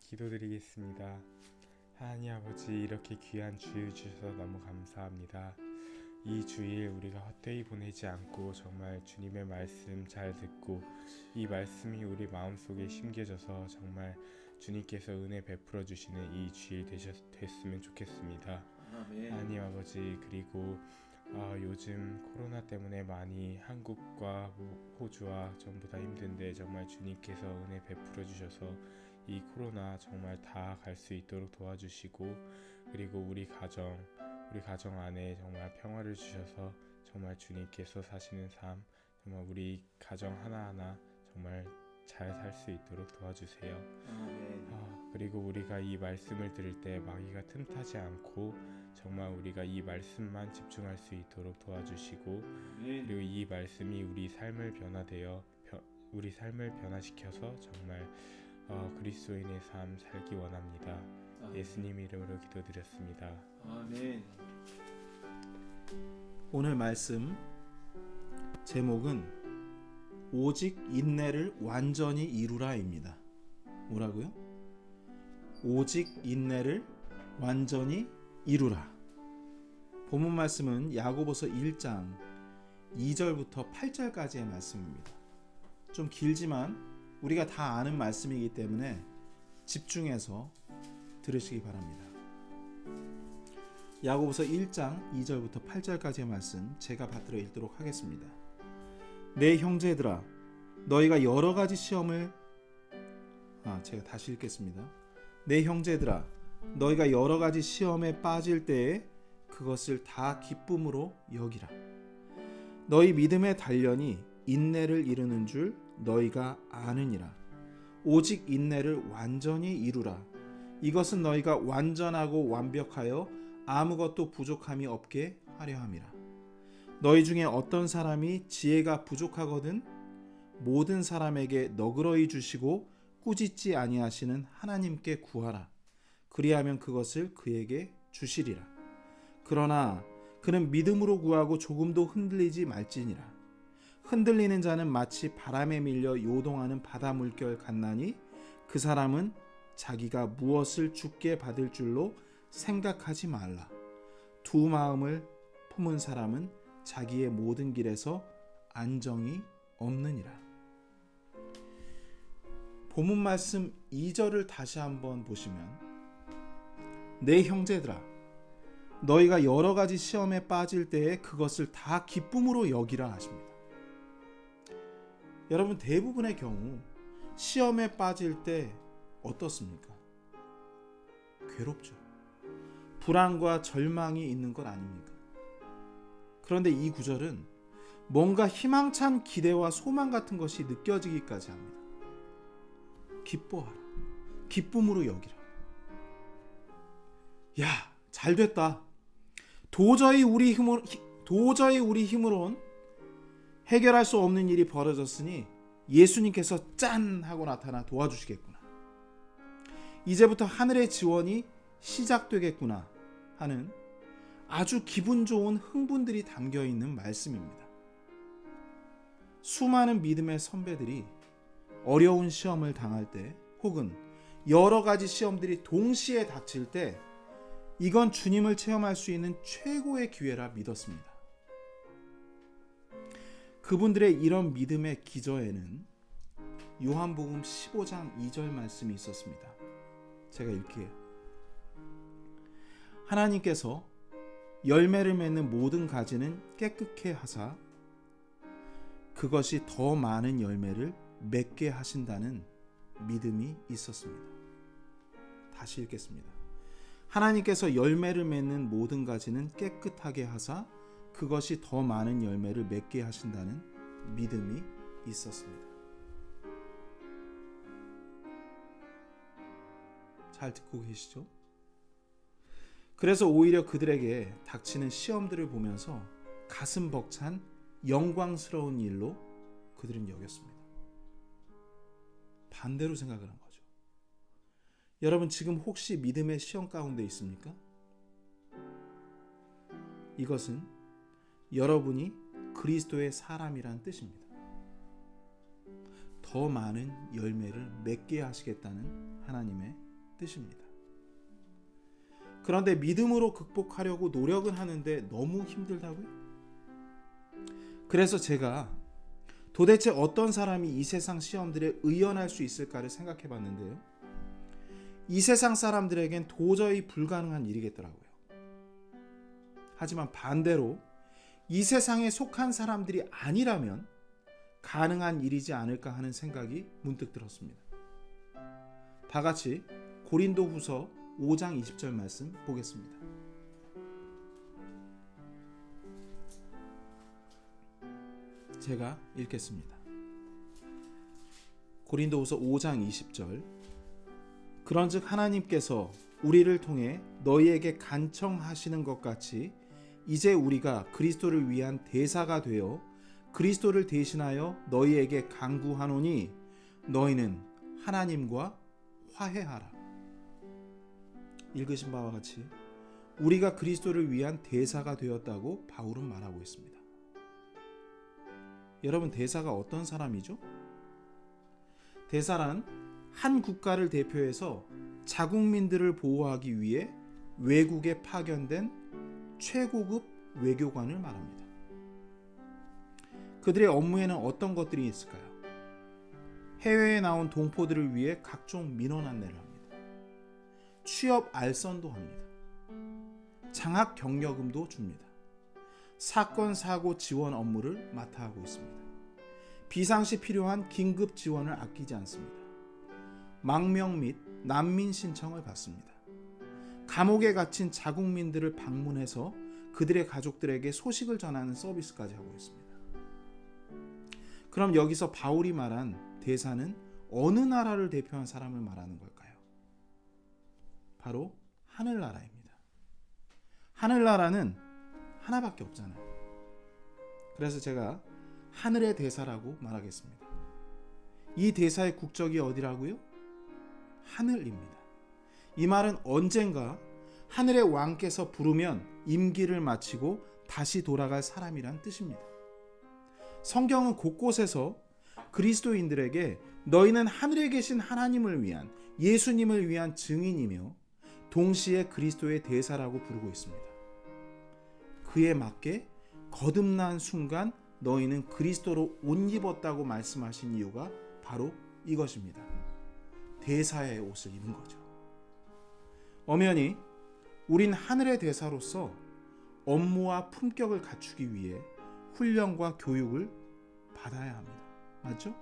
기도드리겠습니다. 하나님 아버지, 이렇게 귀한 주일 주셔서 너무 감사합니다. 이 주일 우리가 헛되이 보내지 않고 정말 주님의 말씀 잘 듣고 이 말씀이 우리 마음속에 심겨져서 정말 주님께서 은혜 베풀어 주시는 이 주일 됐으면 좋겠습니다. 아멘. 하나님 아버지, 그리고 요즘 코로나 때문에 많이 한국과 호주와 전부 다 힘든데 정말 주님께서 은혜 베풀어 주셔서 이 코로나 정말 다 갈 수 있도록 도와주시고, 그리고 우리 가정 안에 정말 평화를 주셔서 정말 주님께서 사시는 삶, 정말 우리 가정 하나하나 정말 잘 살 수 있도록 도와주세요. 아멘. 그리고 우리가 이 말씀을 들을 때 마귀가 틈타지 않고 정말 우리가 이 말씀만 집중할 수 있도록 도와주시고, 그리고 이 말씀이 우리 삶을 변화시켜서 정말 그리스도인의 삶 살기 원합니다. 예수님 이름으로 기도드렸습니다. 아멘. 오늘 말씀 제목은 오직 인내를 완전히 이루라입니다. 뭐라고요? 오직 인내를 완전히 이루라. 본문 말씀은 야고보서 1장 2절부터 8절까지의 말씀입니다. 좀 길지만 우리가 다 아는 말씀이기 때문에 집중해서 들으시기 바랍니다. 야고보서 1장 2절부터 8절까지의 말씀 제가 받들어 읽도록 하겠습니다. 내 형제들아, 너희가 여러 가지 시험을 제가 다시 읽겠습니다. 내 형제들아, 너희가 여러 가지 시험에 빠질 때에 그것을 다 기쁨으로 여기라. 너희 믿음의 단련이 인내를 이루는 줄 너희가 아느니라. 오직 인내를 완전히 이루라. 이것은 너희가 완전하고 완벽하여 아무것도 부족함이 없게 하려 함이라. 너희 중에 어떤 사람이 지혜가 부족하거든 모든 사람에게 너그러이 주시고 꾸짖지 아니하시는 하나님께 구하라. 그리하면 그것을 그에게 주시리라. 그러나 그는 믿음으로 구하고 조금도 흔들리지 말지니라. 흔들리는 자는 마치 바람에 밀려 요동하는 바다 물결 같나니 그 사람은 자기가 무엇을 주께 받을 줄로 생각하지 말라. 두 마음을 품은 사람은 자기의 모든 길에서 안정이 없느니라. 본문 말씀 2절을 다시 한번 보시면 내 형제들아, 너희가 여러 가지 시험에 빠질 때에 그것을 다 기쁨으로 여기라 하십니다. 여러분, 대부분의 경우 시험에 빠질 때 어떻습니까? 괴롭죠. 불안과 절망이 있는 것 아닙니까? 그런데 이 구절은 뭔가 희망찬 기대와 소망 같은 것이 느껴지기까지 합니다. 기뻐하라. 기쁨으로 여기라. 야, 잘 됐다. 도저히 우리 힘으론 해결할 수 없는 일이 벌어졌으니 예수님께서 짠 하고 나타나 도와주시겠구나. 이제부터 하늘의 지원이 시작되겠구나 하는 아주 기분 좋은 흥분들이 담겨 있는 말씀입니다. 수많은 믿음의 선배들이 어려운 시험을 당할 때 혹은 여러 가지 시험들이 동시에 닥칠 때 이건 주님을 체험할 수 있는 최고의 기회라 믿었습니다. 그분들의 이런 믿음의 기저에는 요한복음 15장 2절 말씀이 있었습니다. 제가 읽게요. 하나님께서 열매를 맺는 모든 가지는 깨끗게 하사 그것이 더 많은 열매를 맺게 하신다는 믿음이 있었습니다. 다시 읽겠습니다. 하나님께서 열매를 맺는 모든 가지는 깨끗하게 하사 그것이 더 많은 열매를 맺게 하신다는 믿음이 있었습니다. 잘 듣고 계시죠? 그래서 오히려 그들에게 닥치는 시험들을 보면서 가슴 벅찬 영광스러운 일로 그들은 여겼습니다. 반대로 생각을 한 거죠. 여러분, 지금 혹시 믿음의 시험 가운데 있습니까? 이것은 여러분이 그리스도의 사람이란 뜻입니다. 더 많은 열매를 맺게 하시겠다는 하나님의 뜻입니다. 그런데 믿음으로 극복하려고 노력은 하는데 너무 힘들다고요? 그래서 제가 도대체 어떤 사람이 이 세상 시험들에 의연할 수 있을까를 생각해 봤는데요. 이 세상 사람들에겐 도저히 불가능한 일이겠더라고요. 하지만 반대로 이 세상에 속한 사람들이 아니라면 가능한 일이지 않을까 하는 생각이 문득 들었습니다. 다 같이 고린도후서 5장 20절 말씀 보겠습니다. 제가 읽겠습니다. 고린도후서 5장 20절. 그런즉 하나님께서 우리를 통해 너희에게 간청하시는 것 같이 이제 우리가 그리스도를 위한 대사가 되어 그리스도를 대신하여 너희에게 간구하노니 너희는 하나님과 화해하라. 읽으신 바와 같이 우리가 그리스도를 위한 대사가 되었다고 바울은 말하고 있습니다. 여러분, 대사가 어떤 사람이죠? 대사란 한 국가를 대표해서 자국민들을 보호하기 위해 외국에 파견된 최고급 외교관을 말합니다. 그들의 업무에는 어떤 것들이 있을까요? 해외에 나온 동포들을 위해 각종 민원 안내를 합니다. 취업 알선도 합니다. 장학 경력금도 줍니다. 사건 사고 지원 업무를 맡아 하고 있습니다. 비상시 필요한 긴급 지원을 아끼지 않습니다. 망명 및 난민 신청을 받습니다. 감옥에 갇힌 자국민들을 방문해서 그들의 가족들에게 소식을 전하는 서비스까지 하고 있습니다. 그럼 여기서 바울이 말한 대사는 어느 나라를 대표한 사람을 말하는 걸까요? 바로 하늘나라입니다. 하늘나라는 하나밖에 없잖아요. 그래서 제가 하늘의 대사라고 말하겠습니다. 이 대사의 국적이 어디라고요? 하늘입니다. 이 말은 언젠가 하늘의 왕께서 부르면 임기를 마치고 다시 돌아갈 사람이란 뜻입니다. 성경은 곳곳에서 그리스도인들에게 너희는 하늘에 계신 하나님을 위한, 예수님을 위한 증인이며 동시에 그리스도의 대사라고 부르고 있습니다. 그에 맞게 거듭난 순간 너희는 그리스도로 옷 입었다고 말씀하신 이유가 바로 이것입니다. 대사의 옷을 입은 거죠. 엄연히 우린 하늘의 대사로서 업무와 품격을 갖추기 위해 훈련과 교육을 받아야 합니다. 맞죠?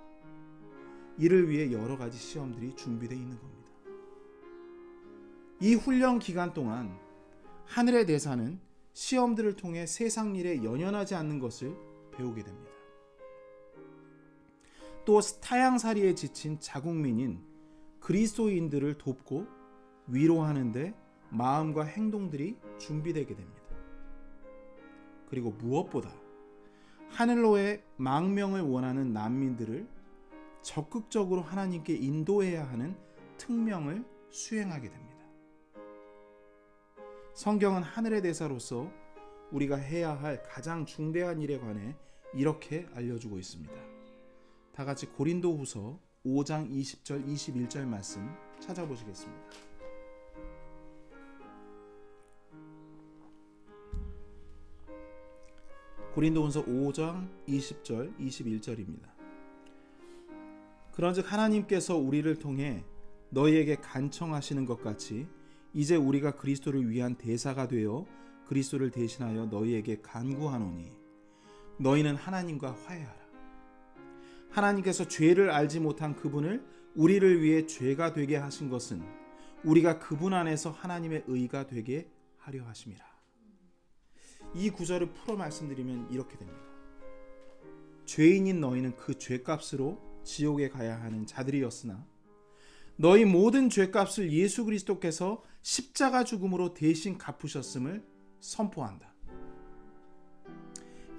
이를 위해 여러 가지 시험들이 준비되어 있는 겁니다. 이 훈련 기간 동안 하늘의 대사는 시험들을 통해 세상 일에 연연하지 않는 것을 배우게 됩니다. 또 타향살이에 지친 자국민인 그리스도인들을 돕고 위로하는 데 마음과 행동들이 준비되게 됩니다. 그리고 무엇보다 하늘로의 망명을 원하는 난민들을 적극적으로 하나님께 인도해야 하는 특명을 수행하게 됩니다. 성경은 하늘의 대사로서 우리가 해야 할 가장 중대한 일에 관해 이렇게 알려주고 있습니다. 다 같이 고린도후서 5장 20절 21절 말씀 찾아보시겠습니다. 고린도후서 5장 20절 21절입니다. 그런즉 하나님께서 우리를 통해 너희에게 간청하시는 것 같이 이제 우리가 그리스도를 위한 대사가 되어 그리스도를 대신하여 너희에게 간구하노니 너희는 하나님과 화해하라. 하나님께서 죄를 알지 못한 그분을 우리를 위해 죄가 되게 하신 것은 우리가 그분 안에서 하나님의 의가 되게 하려 하심이라. 이 구절을 풀어 말씀드리면 이렇게 됩니다. 죄인인 너희는 그 죄값으로 지옥에 가야 하는 자들이었으나 너희 모든 죄값을 예수 그리스도께서 십자가 죽음으로 대신 갚으셨음을 선포한다.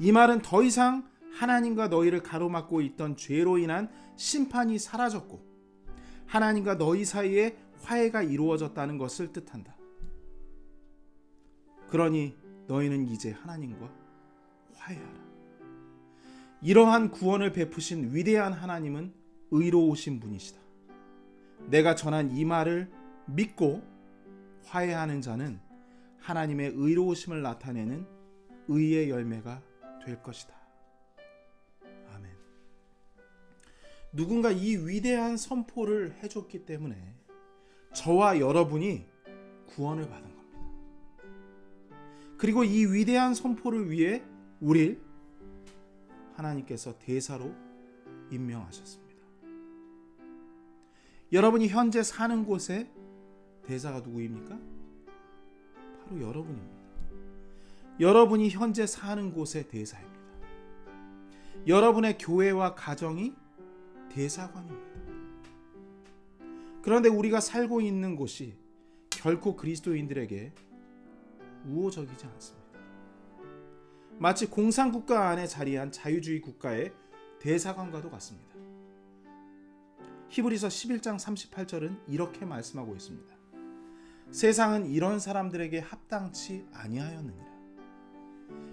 이 말은 더 이상 하나님과 너희를 가로막고 있던 죄로 인한 심판이 사라졌고 하나님과 너희 사이에 화해가 이루어졌다는 것을 뜻한다. 그러니 너희는 이제 하나님과 화해하라. 이러한 구원을 베푸신 위대한 하나님은 의로우신 분이시다. 내가 전한 이 말을 믿고 화해하는 자는 하나님의 의로우심을 나타내는 의의 열매가 될 것이다. 아멘. 누군가 이 위대한 선포를 해줬기 때문에 저와 여러분이 구원을 받은 겁니다. 그리고 이 위대한 선포를 위해 우릴 하나님께서 대사로 임명하셨습니다. 여러분이 현재 사는 곳에 대사가 누구입니까? 바로 여러분입니다. 여러분이 현재 사는 곳의 대사입니다. 여러분의 교회와 가정이 대사관입니다. 그런데 우리가 살고 있는 곳이 결코 그리스도인들에게 우호적이지 않습니다. 마치 공산국가 안에 자리한 자유주의 국가의 대사관과도 같습니다. 히브리서 11장 38절은 이렇게 말씀하고 있습니다. 세상은 이런 사람들에게 합당치 아니하였느니라.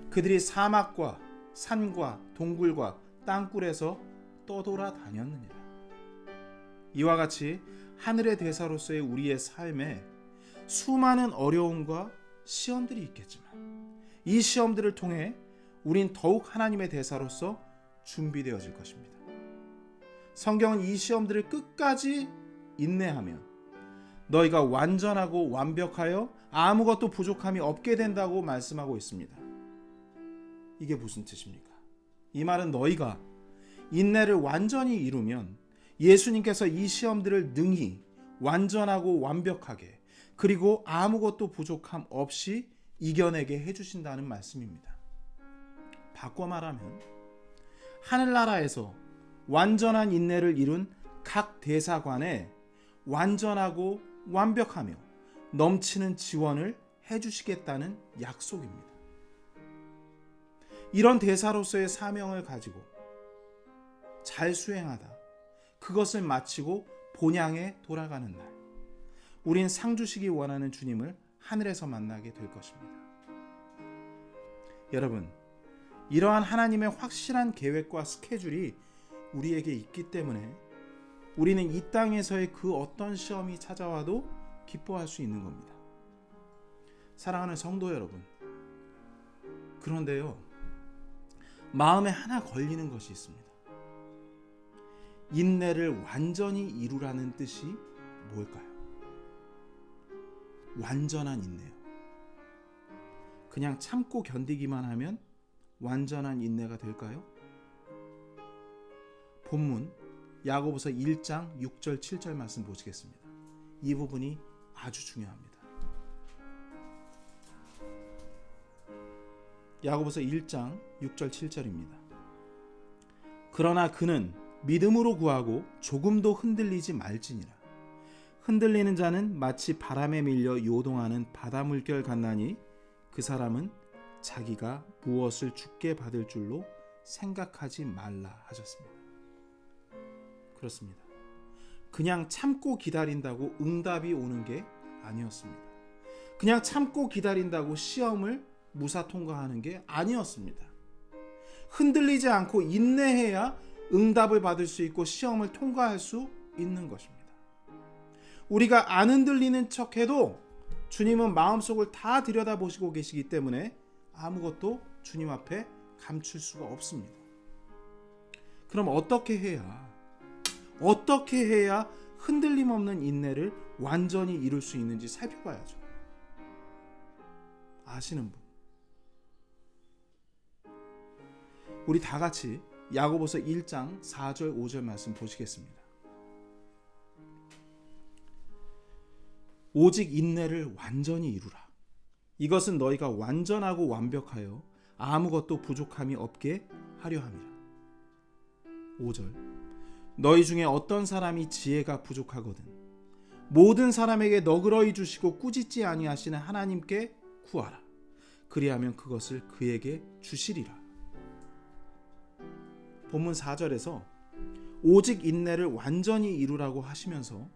그들이 사막과 산과 동굴과 땅굴에서 떠돌아 다녔느니라. 이와 같이 하늘의 대사로서의 우리의 삶에 수많은 어려움과 시험들이 있겠지만 이 시험들을 통해 우린 더욱 하나님의 대사로서 준비되어질 것입니다. 성경은 이 시험들을 끝까지 인내하면 너희가 완전하고 완벽하여 아무것도 부족함이 없게 된다고 말씀하고 있습니다. 이게 무슨 뜻입니까? 이 말은 너희가 인내를 완전히 이루면 예수님께서 이 시험들을 능히 완전하고 완벽하게 그리고 아무것도 부족함 없이 이겨내게 해주신다는 말씀입니다. 바꿔 말하면 하늘나라에서 완전한 인내를 이룬 각 대사관에 완전하고 완벽하며 넘치는 지원을 해주시겠다는 약속입니다. 이런 대사로서의 사명을 가지고 잘 수행하다 그것을 마치고 본향에 돌아가는 날 우린 상 주시기 원하는 주님을 하늘에서 만나게 될 것입니다. 여러분, 이러한 하나님의 확실한 계획과 스케줄이 우리에게 있기 때문에 우리는 이 땅에서의 그 어떤 시험이 찾아와도 기뻐할 수 있는 겁니다. 사랑하는 성도 여러분, 그런데요, 마음에 하나 걸리는 것이 있습니다. 인내를 완전히 이루라는 뜻이 뭘까요? 완전한 인내요. 그냥 참고 견디기만 하면 완전한 인내가 될까요? 본문 야고보서 1장 6절 7절 말씀 보시겠습니다. 이 부분이 아주 중요합니다. 야고보서 1장 6절 7절입니다. 그러나 그는 믿음으로 구하고 조금도 흔들리지 말지니라. 흔들리는 자는 마치 바람에 밀려 요동하는 바다 물결 같나니 그 사람은 자기가 무엇을 주께 받을 줄로 생각하지 말라 하셨습니다. 그렇습니다. 그냥 참고 기다린다고 응답이 오는 게 아니었습니다. 그냥 참고 기다린다고 시험을 무사 통과하는 게 아니었습니다. 흔들리지 않고 인내해야 응답을 받을 수 있고 시험을 통과할 수 있는 것입니다. 우리가 안 흔들리는 척해도 주님은 마음속을 다 들여다보시고 계시기 때문에 아무것도 주님 앞에 감출 수가 없습니다. 그럼 어떻게 해야 흔들림 없는 인내를 완전히 이룰 수 있는지 살펴봐야죠. 아시는 분? 우리 다 같이 야고보서 1장 4절 5절 말씀 보시겠습니다. 오직 인내를 완전히 이루라. 이것은 너희가 완전하고 완벽하여 아무것도 부족함이 없게 하려 함이라. 5절 너희 중에 어떤 사람이 지혜가 부족하거든 모든 사람에게 너그러이 주시고 꾸짖지 아니하시는 하나님께 구하라. 그리하면 그것을 그에게 주시리라. 본문 4절에서 오직 인내를 완전히 이루라고 하시면서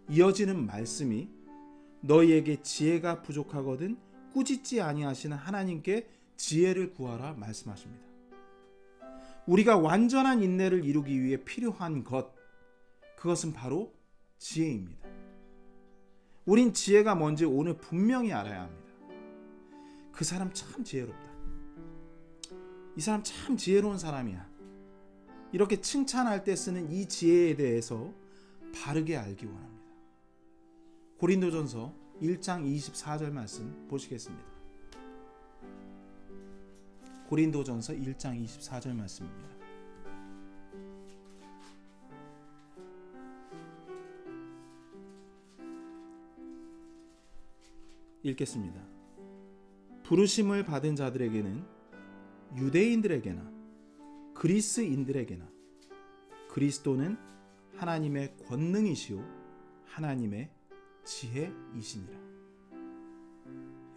이어지는 말씀이 너희에게 지혜가 부족하거든 꾸짖지 아니하시는 하나님께 지혜를 구하라 말씀하십니다. 우리가 완전한 인내를 이루기 위해 필요한 것, 그것은 바로 지혜입니다. 우린 지혜가 뭔지 오늘 분명히 알아야 합니다. 그 사람 참 지혜롭다. 이 사람 참 지혜로운 사람이야. 이렇게 칭찬할 때 쓰는 이 지혜에 대해서 바르게 알기 원합니다. 고린도전서 1장 24절 말씀 보시겠습니다. 고린도전서 1장 24절 말씀입니다. 읽겠습니다. 부르심을 받은 자들에게는 유대인들에게나 그리스인들에게나 그리스도는 하나님의 권능이시요 하나님의 지혜이시니라.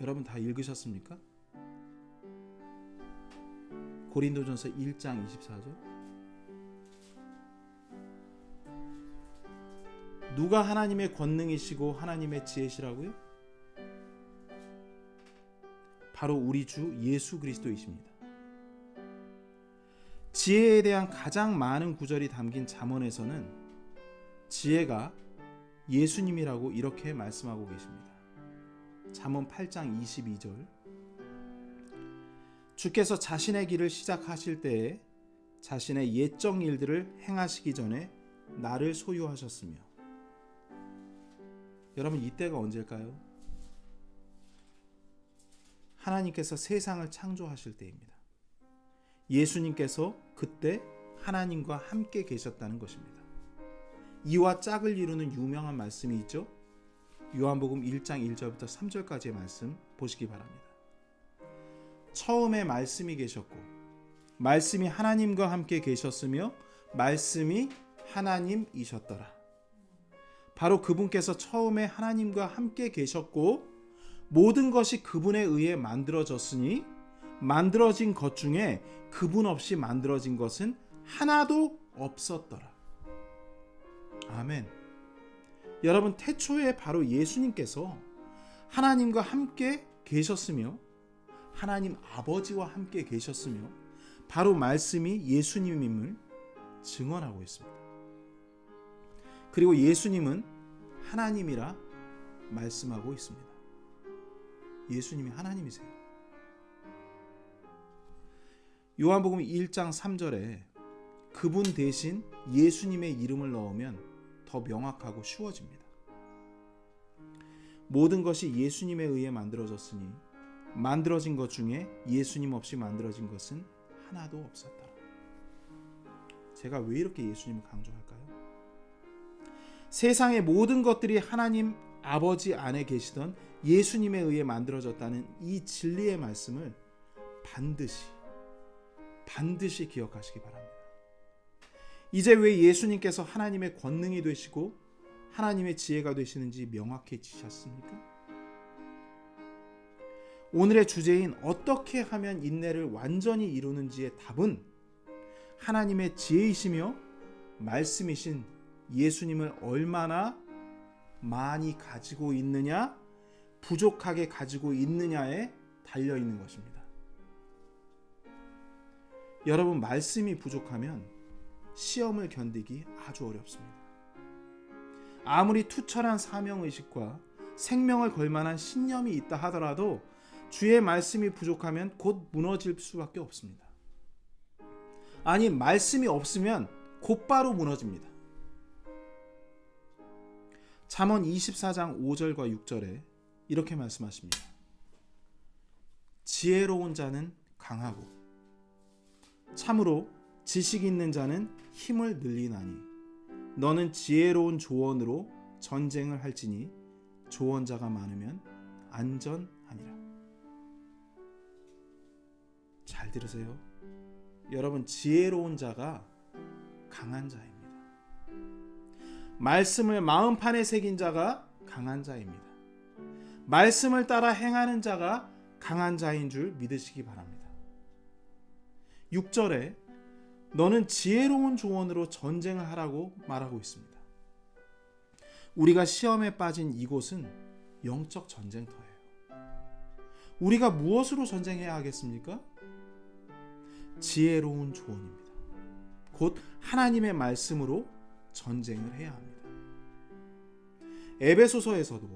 여러분 다 읽으셨습니까? 고린도전서 1장 24절. 누가 하나님의 권능이시고 하나님의 지혜시라고요? 바로 우리 주 예수 그리스도이십니다. 지혜에 대한 가장 많은 구절이 담긴 잠언에서는 지혜가 예수님이라고 이렇게 말씀하고 계십니다. 잠언 8장 22절. 주께서 자신의 길을 시작하실 때에 자신의 옛적 일들을 행하시기 전에 나를 소유하셨으며. 여러분 이때가 언제일까요? 하나님께서 세상을 창조하실 때입니다. 예수님께서 그때 하나님과 함께 계셨다는 것입니다. 이와 짝을 이루는 유명한 말씀이 있죠. 요한복음 1장 1절부터 3절까지의 말씀 보시기 바랍니다. 처음에 말씀이 계셨고 말씀이 하나님과 함께 계셨으며 말씀이 하나님이셨더라. 바로 그분께서 처음에 하나님과 함께 계셨고 모든 것이 그분에 의해 만들어졌으니 만들어진 것 중에 그분 없이 만들어진 것은 하나도 없었더라. 아멘. 여러분 태초에 바로 예수님께서 하나님과 함께 계셨으며 하나님 아버지와 함께 계셨으며 바로 말씀이 예수님임을 증언하고 있습니다. 그리고 예수님은 하나님이라 말씀하고 있습니다. 예수님이 하나님이세요. 요한복음 1장 3절에 그분 대신 예수님의 이름을 넣으면 더 명확하고 쉬워집니다. 모든 것이 예수님에 의해 만들어졌으니 만들어진 것 중에 예수님 없이 만들어진 것은 하나도 없었다. 제가 왜 이렇게 예수님을 강조할까요? 세상의 모든 것들이 하나님 아버지 안에 계시던 예수님에 의해 만들어졌다는 이 진리의 말씀을 반드시 기억하시기 바랍니다. 이제 왜 예수님께서 하나님의 권능이 되시고 하나님의 지혜가 되시는지 명확해지셨습니까? 오늘의 주제인 어떻게 하면 인내를 완전히 이루는지의 답은 하나님의 지혜이시며 말씀이신 예수님을 얼마나 많이 가지고 있느냐, 부족하게 가지고 있느냐에 달려 있는 것입니다. 여러분 말씀이 부족하면 시험을 견디기 아주 어렵습니다. 아무리 투철한 사명의식과 생명을 걸 만한 신념이 있다 하더라도 주의 말씀이 부족하면 곧 무너질 수밖에 없습니다. 아니 말씀이 없으면 곧바로 무너집니다. 잠언 24장 5절과 6절에 이렇게 말씀하십니다. 지혜로운 자는 강하고 참으로 지식 있는 자는 힘을 늘리나니 너는 지혜로운 조언으로 전쟁을 할지니 조언자가 많으면 안전하니라. 잘 들으세요. 여러분 지혜로운 자가 강한 자입니다. 말씀을 마음판에 새긴 자가 강한 자입니다. 말씀을 따라 행하는 자가 강한 자인 줄 믿으시기 바랍니다. 6절에 너는 지혜로운 조언으로 전쟁을 하라고 말하고 있습니다. 우리가 시험에 빠진 이곳은 영적 전쟁터예요. 우리가 무엇으로 전쟁해야 하겠습니까? 지혜로운 조언입니다. 곧 하나님의 말씀으로 전쟁을 해야 합니다. 에베소서에서도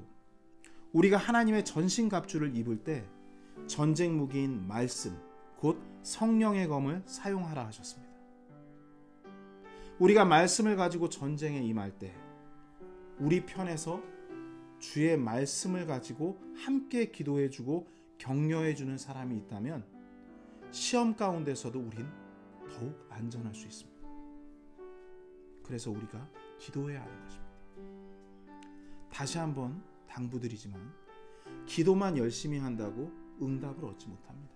우리가 하나님의 전신갑주를 입을 때 전쟁 무기인 말씀, 곧 성령의 검을 사용하라 하셨습니다. 우리가 말씀을 가지고 전쟁에 임할 때 우리 편에서 주의 말씀을 가지고 함께 기도해주고 격려해주는 사람이 있다면 시험 가운데서도 우린 더욱 안전할 수 있습니다. 그래서 우리가 기도해야 하는 것입니다. 다시 한번 당부드리지만 기도만 열심히 한다고 응답을 얻지 못합니다.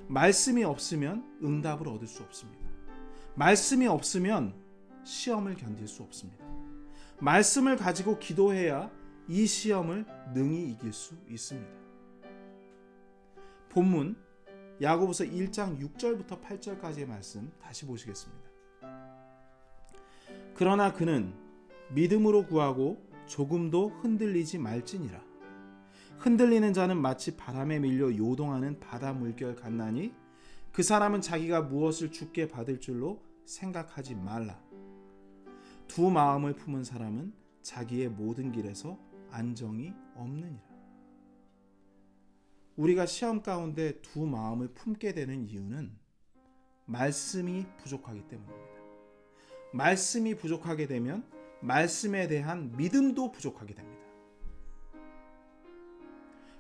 말씀이 없으면 응답을 얻을 수 없습니다. 말씀이 없으면 시험을 견딜 수 없습니다. 말씀을 가지고 기도해야 이 시험을 능히 이길 수 있습니다. 본문 야고보서 1장 6절부터 8절까지의 말씀 다시 보시겠습니다. 그러나 그는 믿음으로 구하고 조금도 흔들리지 말지니라. 흔들리는 자는 마치 바람에 밀려 요동하는 바다 물결 같나니 그 사람은 자기가 무엇을 주께 받을 줄로 생각하지 말라. 두 마음을 품은 사람은 자기의 모든 길에서 안정이 없느니라. 우리가 시험 가운데 두 마음을 품게 되는 이유는 말씀이 부족하기 때문입니다. 말씀이 부족하게 되면 말씀에 대한 믿음도 부족하게 됩니다.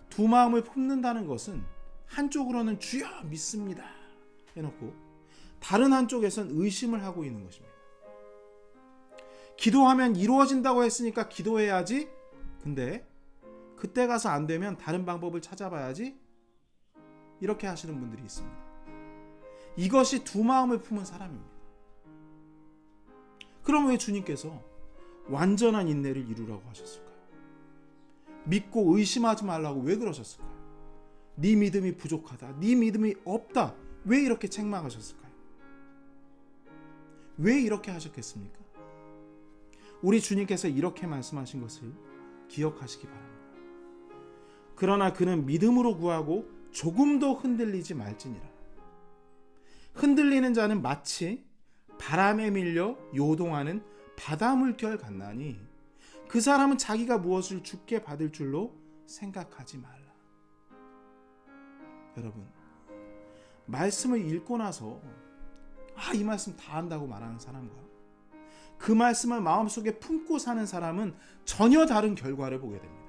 두 마음을 품는다는 것은 한쪽으로는 주여 믿습니다 해놓고 다른 한쪽에선 의심을 하고 있는 것입니다. 기도하면 이루어진다고 했으니까 기도해야지. 근데 그때 가서 안 되면 다른 방법을 찾아봐야지. 이렇게 하시는 분들이 있습니다. 이것이 두 마음을 품은 사람입니다. 그럼 왜 주님께서 완전한 인내를 이루라고 하셨을까요? 믿고 의심하지 말라고 왜 그러셨을까요? 네 믿음이 부족하다, 네 믿음이 없다, 왜 이렇게 책망하셨을까요? 왜 이렇게 하셨겠습니까? 우리 주님께서 이렇게 말씀하신 것을 기억하시기 바랍니다. 그러나 그는 믿음으로 구하고 조금도 흔들리지 말지니라. 흔들리는 자는 마치 바람에 밀려 요동하는 바다 물결 같나니 그 사람은 자기가 무엇을 주께 받을 줄로 생각하지 말라. 여러분, 말씀을 읽고 나서 이 말씀 다 안다고 말하는 사람과 그 말씀을 마음속에 품고 사는 사람은 전혀 다른 결과를 보게 됩니다.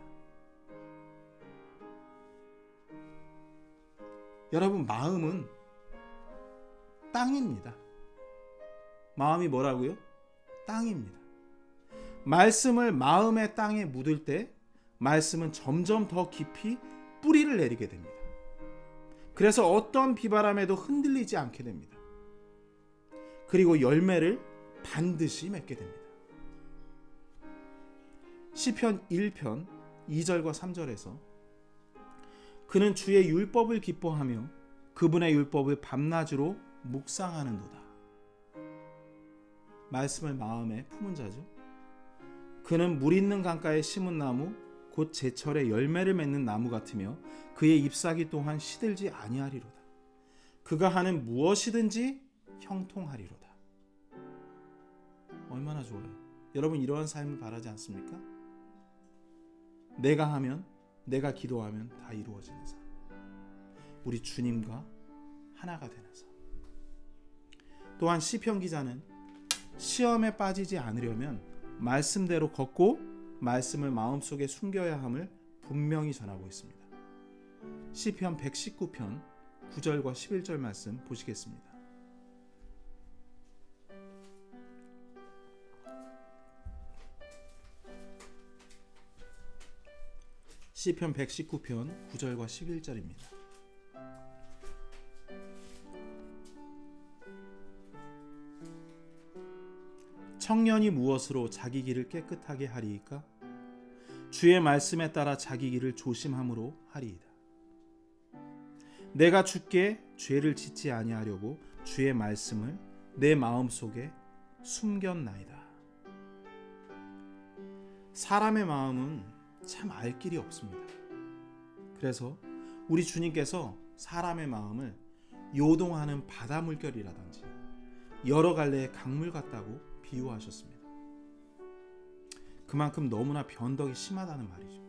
여러분, 마음은 땅입니다. 마음이 뭐라고요? 땅입니다. 말씀을 마음의 땅에 묻을 때 말씀은 점점 더 깊이 뿌리를 내리게 됩니다. 그래서 어떤 비바람에도 흔들리지 않게 됩니다. 그리고 열매를 반드시 맺게 됩니다. 시편 1편 2절과 3절에서 그는 주의 율법을 기뻐하며 그분의 율법을 밤낮으로 묵상하는도다. 말씀을 마음에 품은 자죠. 그는 물 있는 강가에 심은 나무 곧 제철에 열매를 맺는 나무 같으며 그의 잎사귀 또한 시들지 아니하리로다. 그가 하는 무엇이든지 형통하리로다. 얼마나 좋아요. 여러분, 이러한 삶을 바라지 않습니까? 내가 하면, 내가 기도하면 다 이루어지는 삶. 우리 주님과 하나가 되는 삶. 또한 시편 기자는 시험에 빠지지 않으려면 말씀대로 걷고 말씀을 마음속에 숨겨야 함을 분명히 전하고 있습니다. 시편 119편 9절과 11절 말씀 보시겠습니다. 시편 119편 9절과 11절입니다. 청년이 무엇으로 자기 길을 깨끗하게 하리이까? 주의 말씀에 따라 자기 길을 조심함으로 하리이다. 내가 주께 죄를 짓지 아니하려고 주의 말씀을 내 마음속에 숨겼나이다. 사람의 마음은 참 알 길이 없습니다. 그래서 우리 주님께서 사람의 마음을 요동하는 바다 물결이라든지 여러 갈래의 강물 같다고 비유하셨습니다. 그만큼 너무나 변덕이 심하다는 말이죠.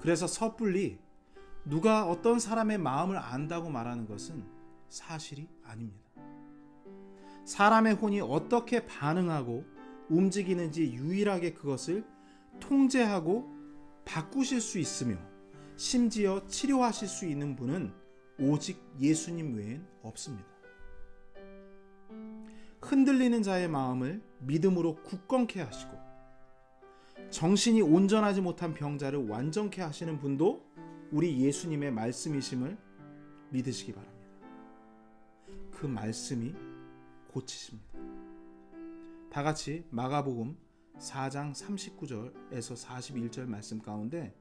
그래서 섣불리 누가 어떤 사람의 마음을 안다고 말하는 것은 사실이 아닙니다. 사람의 혼이 어떻게 반응하고 움직이는지 유일하게 그것을 통제하고 바꾸실 수 있으며 심지어 치료하실 수 있는 분은 오직 예수님 외엔 없습니다. 흔들리는 자의 마음을 믿음으로 굳건케 하시고 정신이 온전하지 못한 병자를 완전케 하시는 분도 우리 예수님의 말씀이심을 믿으시기 바랍니다. 그 말씀이 고치십니다. 다 같이 마가복음 4장 39절에서 41절 말씀 가운데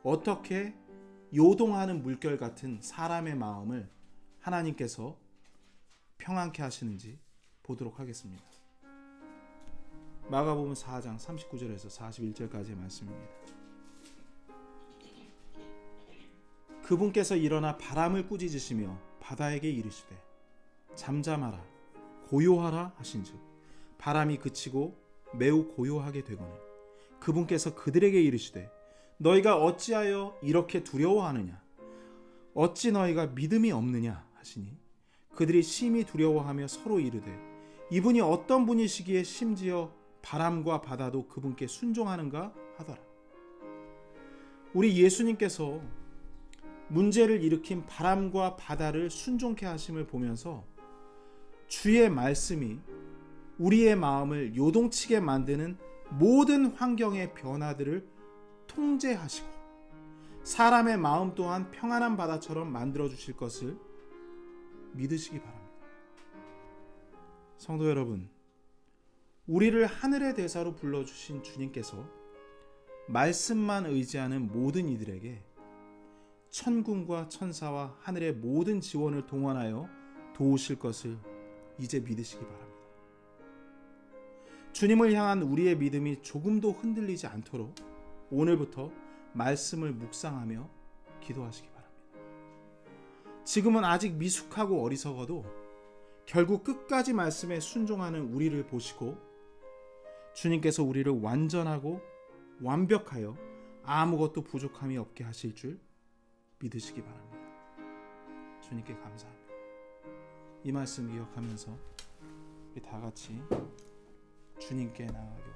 어떻게 요동하는 물결 같은 사람의 마음을 하나님께서 평안케 하시는지 보도록 하겠습니다. 마가복음 4장 39절에서 41절까지의 말씀입니다. 그분께서 일어나 바람을 꾸짖으시며 바다에게 이르시되 잠잠하라 고요하라 하신즉 바람이 그치고 매우 고요하게 되거늘 그분께서 그들에게 이르시되 너희가 어찌하여 이렇게 두려워하느냐 어찌 너희가 믿음이 없느냐 하시니 그들이 심히 두려워하며 서로 이르되 이분이 어떤 분이시기에 심지어 바람과 바다도 그분께 순종하는가 하더라. 우리 예수님께서 문제를 일으킨 바람과 바다를 순종케 하심을 보면서 주의 말씀이 우리의 마음을 요동치게 만드는 모든 환경의 변화들을 통제하시고 사람의 마음 또한 평안한 바다처럼 만들어 주실 것을 믿으시기 바랍니다. 성도 여러분, 우리를 하늘의 대사로 불러주신 주님께서 말씀만 의지하는 모든 이들에게 천군과 천사와 하늘의 모든 지원을 동원하여 도우실 것을 이제 믿으시기 바랍니다. 주님을 향한 우리의 믿음이 조금도 흔들리지 않도록 오늘부터 말씀을 묵상하며 기도하시기 바랍니다. 지금은 아직 미숙하고 어리석어도 결국 끝까지 말씀에 순종하는 우리를 보시고 주님께서 우리를 완전하고 완벽하여 아무것도 부족함이 없게 하실 줄 믿으시기 바랍니다. 주님께 감사합니다. 이 말씀 기억하면서 우리 다 같이 주님께 나아가겠습니다.